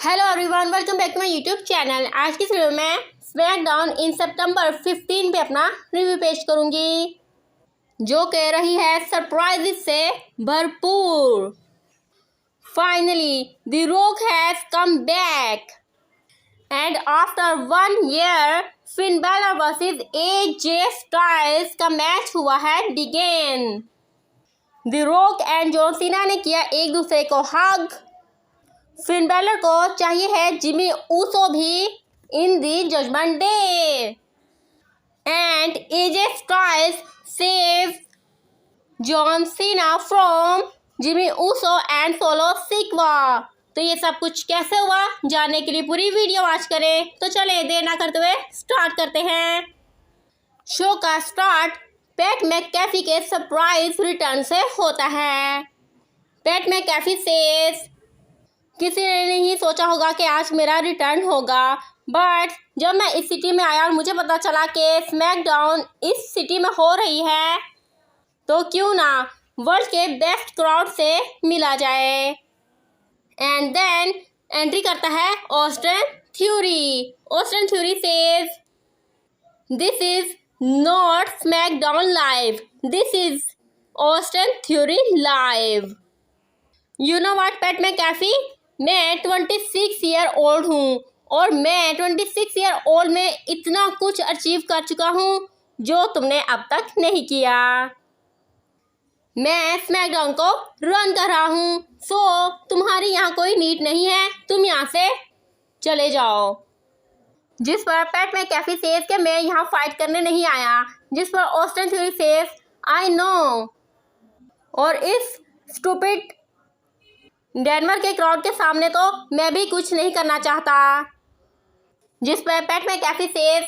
Hello everyone, welcome back to my YouTube channel. आज की video में स्मैकडाउन इन सितंबर 15 पे अपना रिव्यू पेश करूंगी, जो कह रही है सरप्राइजेस से भरपूर। Finally the Rock has come back and after 1 year Finn Balor versus AJ Styles का मैच हुआ है begin. The Rock and John Cena ने किया एक दूसरे को हग। फिन बैलर को चाहिए है जिमी ऊसो भी in the Judgment Day and AJ Styles save John Cena from Jimmy Uso and Solo Sikoa. तो ये सब कुछ कैसे हुआ, जानने के लिए पूरी वीडियो वॉच करें। तो चले देर ना करते हुए स्टार्ट करते हैं। शो का स्टार्ट पैट मैकैफी के सरप्राइज रिटर्न से होता है। पैट मैकैफी सेज, किसी ने नहीं सोचा होगा कि आज मेरा रिटर्न होगा, बट जब मैं इस सिटी में आया और मुझे पता चला कि स्मैकडाउन इस सिटी में हो रही है, तो क्यों ना वर्ल्ड के बेस्ट क्राउड से मिला जाए। एंड देन एंट्री करता है Austin Theory. Austin Theory says, this is not SmackDown live, this is Austin Theory live. You know what Pat McAfee, मैं 26 ईयर ओल्ड हूँ और मैं 26 ईयर ओल्ड में इतना कुछ अचीव कर चुका हूँ जो तुमने अब तक नहीं किया। मैं स्मैकडाउन को रन कर रहा हूँ, सो तुम्हारी यहाँ कोई नीड नहीं है, तुम यहाँ से चले जाओ। जिस पर पैट मैकैफी सेज कि मैं यहाँ फाइट करने नहीं आया, जिस पर Austin Theory says I know. और इस स्टूपिड डेनवर के क्राउड के सामने तो मैं भी कुछ नहीं करना चाहता। जिस पर पैट मैकैफी सेज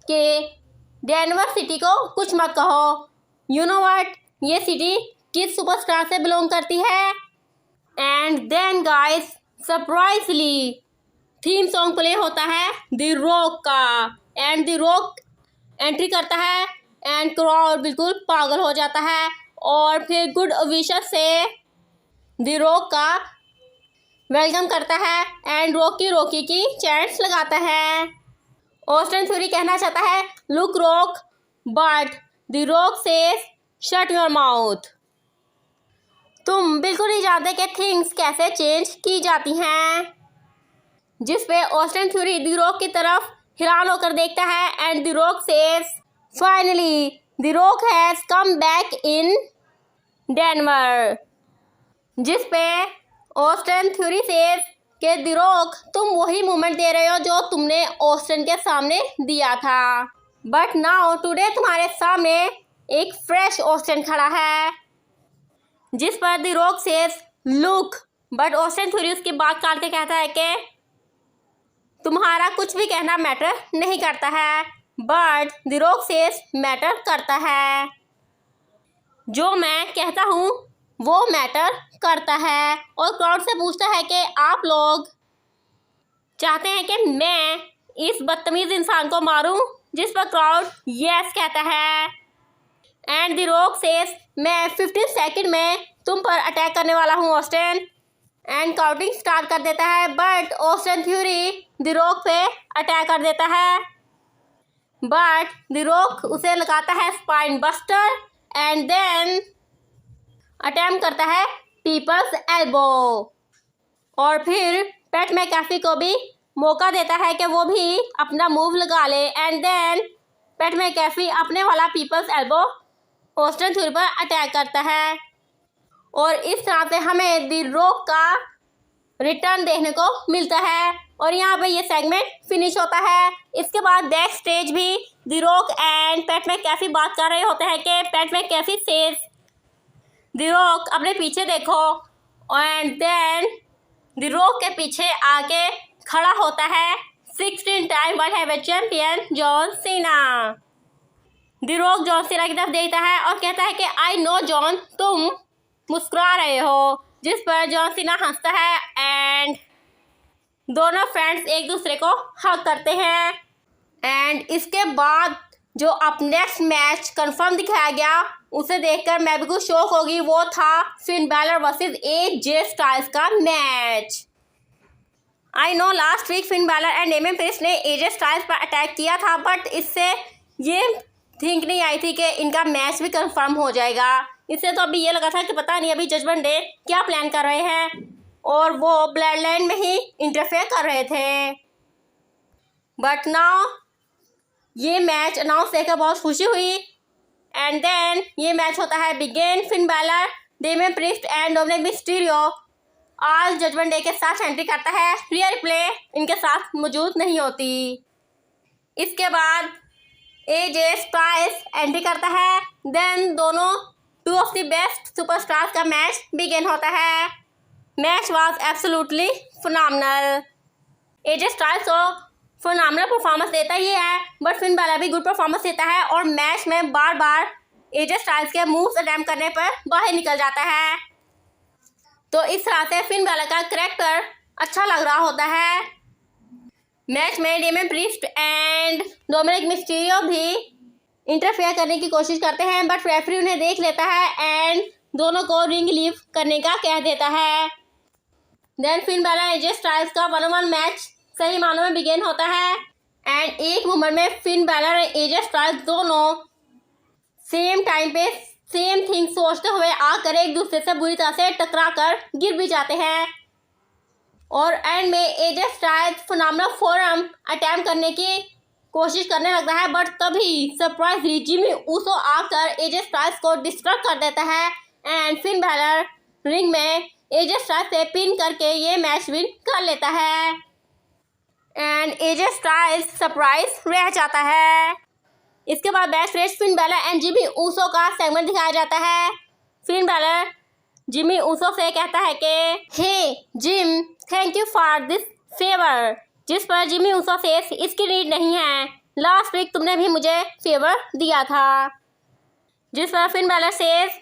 कि डेनवर सिटी को कुछ मत कहो, यू नो व्हाट, ये सिटी किस सुपरस्टार से बिलोंग करती है। And then guys surprisingly theme song play होता है द रॉक का एंड द रॉक एंट्री करता है एंड क्राउड बिल्कुल पागल हो जाता है। और फिर गुड विशेस से द रॉक का वेलकम करता है एंड रॉकी की चैंट्स लगाता है। ऑस्टिन थ्योरी कहना चाहता है look rock, but the rock says shut your mouth. तुम बिल्कुल नहीं जानते कि थिंग्स कैसे चेंज की जाती हैं। जिस पे ऑस्टिन थ्योरी द रॉक की तरफ हैरान होकर देखता है and the rock says finally the Rock has come back in Denver. जिस पे ऑस्टिन थ्योरी सेज कि द रॉक तुम वही मूवमेंट दे रहे हो जो तुमने ऑस्टिन के सामने दिया था, बट नाउ टुडे तुम्हारे सामने एक फ्रेश ऑस्टिन खड़ा है। जिस पर the rock says look, but Austin theory उसकी बात काट के कहता है कि तुम्हारा कुछ भी कहना मैटर नहीं करता है, but the rock says matter करता है। जो मैं कहता हूँ वो मैटर करता है। और क्राउड से पूछता है कि आप लोग चाहते हैं कि मैं इस बदतमीज इंसान को मारूं, जिस पर क्राउड यस कहता है। एंड द रॉक सेज मैं 15 सेकंड में तुम पर अटैक करने वाला हूं ऑस्टिन, एंड काउंटिंग स्टार्ट कर देता है, but Austin Theory the Rock पे अटैक कर देता है, बट द रॉक उसे लगाता है spine buster and then attempt करता है पीपल्स एल्बो। और फिर पैट मैकैफी को भी मौका देता है कि वो भी अपना मूव लगा ले, एंड देन पैट मैकैफी अपने वाला पीपल्स एल्बो ऑस्टिन थ्योरी पर अटैक करता है। और इस तरह से हमें द रॉक का रिटर्न देखने को मिलता है और यहाँ पे ये सेगमेंट फिनिश होता है। इसके बाद बैक स्टेज भी द रॉक एंड पैट मैकैफी बात कर रहे होते हैं कि PAT McAfee says the rock अपने पीछे देखो, एंड देन द रॉक के पीछे आके खड़ा होता है 16 time world heavyweight champion John Cena. The rock John Cena की तरफ देखता है और कहता है कि आई नो जॉन, तुम मुस्कुरा रहे हो। जिस पर जॉन सीना हंसता है एंड दोनों फ्रेंड्स एक दूसरे को हग करते हैं। एंड इसके बाद जो अब नेक्स्ट मैच कंफर्म दिखाया गया उसे देखकर मैं बिल्कुल शॉक होगी। वो था Finn Balor versus AJ Styles का match. I know last week Finn Balor and Damian Priest ने एजे स्टाइल्स पर अटैक किया था, बट इससे ये थिंक नहीं आई थी कि इनका मैच भी कंफर्म हो जाएगा। इससे तो अभी ये लगा था कि पता नहीं अभी जजमेंट डे क्या प्लान कर रहे हैं, और वो ब्लड लाइन में ही इंटरफेयर कर रहे थे। बट नाउ ये मैच अनाउंस देखकर बहुत खुशी हुई। एंड देन ये मैच होता है begin. Finn Balor, Damien priest and Dominik Mysterio आज जजमेंट डे के साथ एंट्री करता है। रियल प्ले इनके साथ मौजूद नहीं होती। इसके बाद एजे स्टाइल्स एंट्री करता है। देन दोनों two of the best superstars का मैच बिगिन होता है। Match was absolutely phenomenal. AJ styles तो फिनोमिनल परफॉर्मेंस देता ही है, बट फिन बैलर भी गुड परफॉर्मेंस देता है और मैच में बार बार एजे स्टाइल्स के मूव्स अटेम्प्ट करने पर बाहर निकल जाता है। तो इस तरह से फिन बैलर का कैरेक्टर अच्छा लग रहा होता है। मैच में Damien priest and Dominik Mysterio भी इंटरफेयर करने की कोशिश करते हैं, बट रेफरी उन्हें देख लेता है एंड दोनों को रिंग लीव करने का कह देता है। Then Finn Balor AJ Styles का 1-on-1 मैच सही मानों में बिगिन होता है। एंड एक मोमेंट में फिन बैलर और एजे स्टाइल्स दोनों सेम टाइम पे सेम थिंग सोचते हुए आकर एक दूसरे से बुरी तरह से टकरा कर गिर भी जाते हैं। और एंड में AJ Styles phenomenal forum attempt करने की कोशिश करने लगता है, बट तभी सरप्राइजली जिमी ऊसो आकर एजे स्टाइल्स को डिस्ट्रैक्ट कर देता है एंड फिन बैलर रिंग में एजे स्टाइल्स से पिन करके ये मैच विन कर लेता है। एंड एजे स्टाइल्स सरप्राइज रह जाता है। इसके बाद back stage fin Balor and Jimmy Uso का सेगमेंट दिखाया जाता है। फिन बैलर जिमी ऊसो से कहता है कि hey Jim, thank you for this favour, जिस पर जिमी ऊसो से इसकी नीड नहीं है, लास्ट वीक तुमने भी मुझे फेवर दिया था। जिस पर Finn Balor says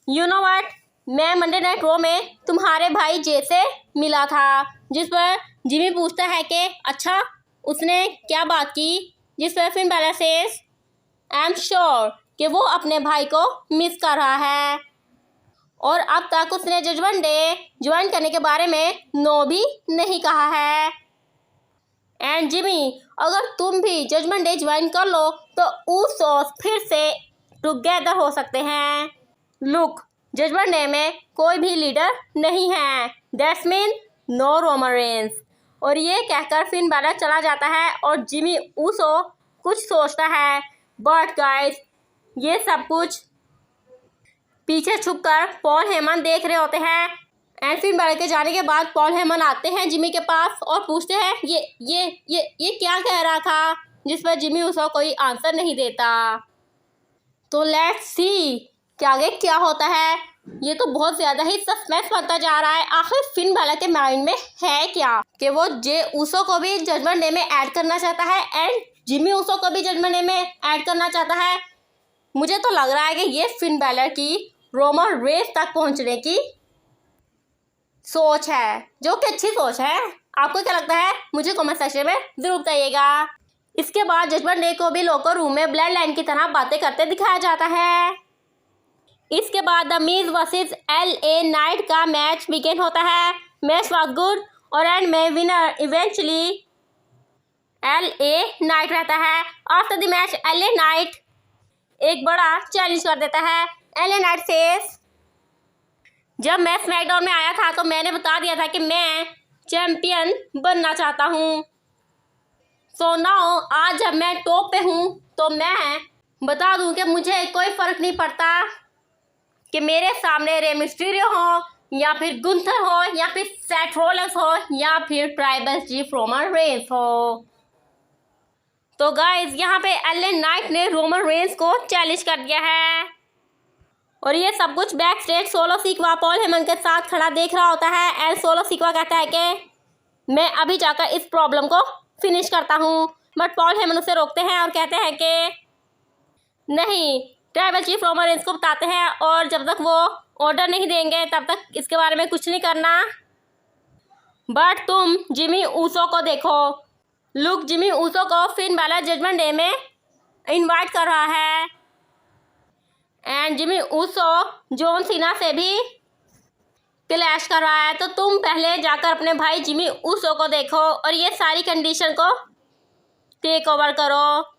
you know what, मैं मंडे नाइट रॉ में तुम्हारे भाई जे से मिला था। जिस पर जिमी पूछता है कि अच्छा उसने क्या बात की, जिस पर Finn Balor says I am sure कि वो अपने भाई को मिस कर रहा है और अब तक उसने जजमेंट डे ज्वाइन करने के बारे में नो भी नहीं कहा है। एंड जिमी, अगर तुम भी जजमेंट डे ज्वाइन कर लो तो ऊसोस फिर से टुगेदर हो सकते हैं। लुक, जजमेंट डे में कोई भी लीडर नहीं है, that's mean no Roman Reigns. और ये कहकर फिन बैलर चला जाता है और जिमी ऊसो कुछ सोचता है, बट गाइस ये सब कुछ पीछे छुपकर पॉल हेमन देख रहे होते हैं। एंड फिन बैलर के जाने के बाद पॉल हेमन आते हैं जिमी के पास और पूछते हैं ये क्या कह रहा था, जिस पर जिमी ऊसो कोई आंसर नहीं देता। तो लेट्स सी कि आगे क्या होता है। ये तो बहुत ज़्यादा ही सस्पेंस बनता जा रहा है। आखिर फिन बैलर के माइंड में है क्या कि वो जे ऊसो को भी जजमेंट डे में ऐड करना चाहता है एंड जिमी ऊसो को भी जजमेंट डे में ऐड करना चाहता है। मुझे तो लग रहा है कि ये फिन बैलर की रोमन रेंस तक पहुंचने की सोच है, जो कि अच्छी सोच है। आपको क्या लगता है मुझे कमेंट सेक्शन में जरूर बताइएगा। इसके बाद जजमेंट डे को भी लोकर रूम में ब्लड लाइन की तरह बातें करते दिखाया जाता है। इसके बाद the Miz versus LA night का मैच बिगिन होता है। मैच वाज गुड और एंड में विनर इवेंचुअली LA नाइट रहता है। After the match LA night एक बड़ा चैलेंज कर देता है। LA नाइट सेज जब मैं स्मैकडाउन में आया था तो मैंने बता दिया था कि मैं चैंपियन बनना चाहता हूँ। सो नाउ आज जब मैं टॉप पे हूँ तो मैं बता दूँ कि मुझे कोई फ़र्क नहीं पड़ता कि मेरे सामने रे मिस्टीरियो हो या फिर गुंथर हो या फिर सेथ रोलेंस हो या फिर ट्राइबल चीफ रोमन रेंस हो। तो गाइज यहाँ पे LA नाइट ने रोमन रेंस को चैलेंज कर दिया है और ये सब कुछ backstage Solo Sikoa Paul Heyman के साथ खड़ा देख रहा होता है। एंड सोलो सीक्वा कहता है कि मैं अभी जाकर इस प्रॉब्लम को फिनिश करता हूँ, बट पॉल हेमन उसे रोकते हैं और कहते हैं कि नहीं, ट्राइबल चीफ रोमन रेंस को बताते हैं और जब तक वो ऑर्डर नहीं देंगे तब तक इसके बारे में कुछ नहीं करना। बट तुम जिमी ऊसो को देखो, लुक जिमी ऊसो को फिन बैलर जजमेंट डे में इनवाइट कर रहा है and Jimmy Uso John Cena से भी क्लैश कर रहा है, तो तुम पहले जाकर अपने भाई जिमी ऊसो को देखो और ये सारी कंडीशन को टेक ओवर करो।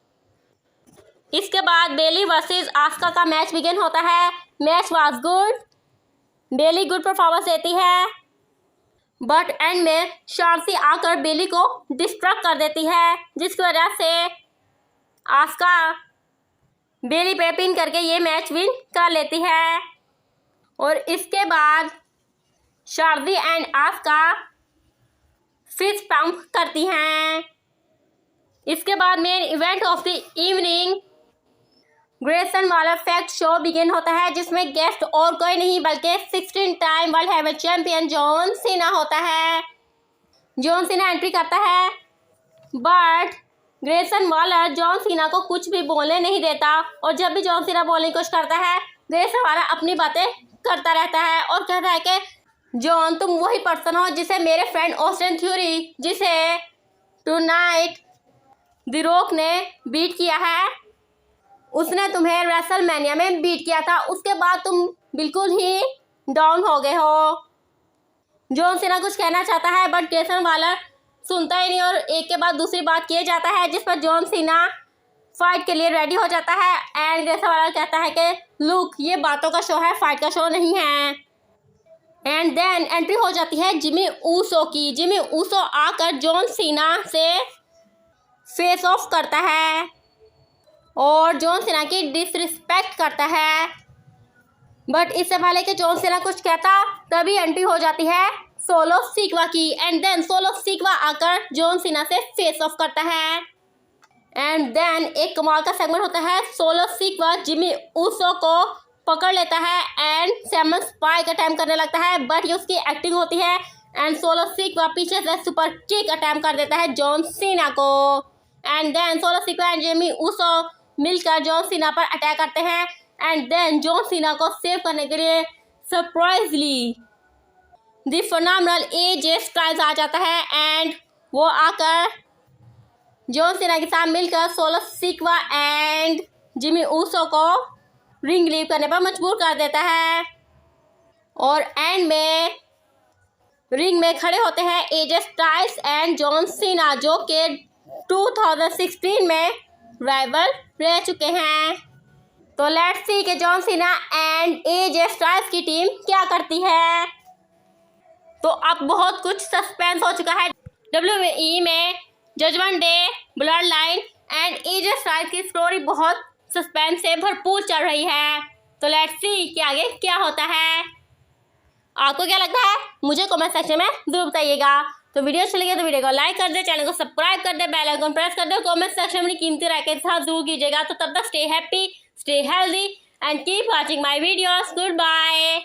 इसके बाद बेली वर्सेस आस्का का मैच बिगिन होता है। Match was good, Bayley good performance देती है, बट एंड में शांसी आकर बेली को डिस्ट्रैक्ट कर देती है, जिसकी वजह से आस्का बेली पे पिन करके ये मैच विन कर लेती है। और इसके बाद शार्दी एंड आस्का फिस्ट पंप करती हैं। इसके बाद main event of the evening Grayson वाला फैक्ट शो बिगिन होता है, जिसमें गेस्ट और कोई नहीं बल्कि 16 time world heavyweight champion John Cena होता है। जॉन सीना एंट्री करता है, but Grayson Walar John Cena को कुछ भी बोलने नहीं देता, और जब भी जॉन सीना बोलने की कोशिश करता है ग्रेसन वालर अपनी बातें करता रहता है और कहता है कि जॉन तुम वही पर्सन हो जिसे मेरे फ्रेंड ऑस्टिन थ्योरी, जिसे टुनाइट द रॉक ने बीट किया है, उसने तुम्हें रेसलमेनिया में बीट किया था, उसके बाद तुम बिल्कुल ही डाउन हो गए हो। जॉन सीना कुछ कहना चाहता है, बट ग्रेसन वालर सुनता ही नहीं और एक के बाद दूसरी बात किए जाता है, जिस पर जॉन सीना फाइट के लिए रेडी हो जाता है। एंड ग्रेसन वालर कहता है कि लुक, ये बातों का शो है, फाइट का शो नहीं है। एंड देन एंट्री हो जाती है जिमी ऊसो की। जिमी ऊसो आकर जॉन सीना से फेस ऑफ करता है और जॉन सीना की डिसरिस्पेक्ट करता है, बट इससे पहले कि जॉन सीना कुछ कहता तभी एंट्री हो जाती है सोलो सीक्वा की। एंड देन सोलो सीक्वा आकर जॉन सीना से फेस ऑफ करता है। एंड देन एक कमाल का सेगमेंट होता है, सोलो सीक्वा जिमी ऊसो को पकड़ लेता है एंड सैमन स्पाइक अटैम्प्ट करने लगता है, बट ये उसकी एक्टिंग होती है। एंड सोलो सीक्वा पीछे से सुपर किक अटैम्प्ट कर देता है जॉन सीना को। And then Solo Sikoa and Jimmy Uso मिलकर जॉन सीना पर अटैक करते हैं। एंड देन जॉन सीना को सेव करने के लिए surprisingly the phenomenal AJ Styles आ जाता है एंड वो आकर जॉन सीना के साथ मिलकर solo Sikoa and Jimmy Uso को रिंग लीव करने पर मजबूर कर देता है। और एंड में रिंग में खड़े होते हैं एजे स्टाइल्स एंड जॉन सीना, जो कि 2016 में राइवल रह चुके हैं। तो लेट्स सी कि John Cena and AJ Styles की टीम क्या करती है। तो अब बहुत कुछ सस्पेंस हो चुका है। WWE में Judgment Day, Bloodline and AJ Styles की स्टोरी बहुत सस्पेंस से भरपूर चल रही है। तो लेट्स सी कि आगे क्या होता है। आपको क्या लगता है मुझे कमेंट सेक्शन में जरूर बताइएगा। तो वीडियो अच्छी लगे तो वीडियो को लाइक कर दे, चैनल को सब्सक्राइब कर दे, बेल आइकन प्रेस कर दे, कमेंट सेक्शन में कीमती राय के साथ जरूर कीजिएगा। तो तब तक stay happy, stay healthy and keep watching my videos. Good bye.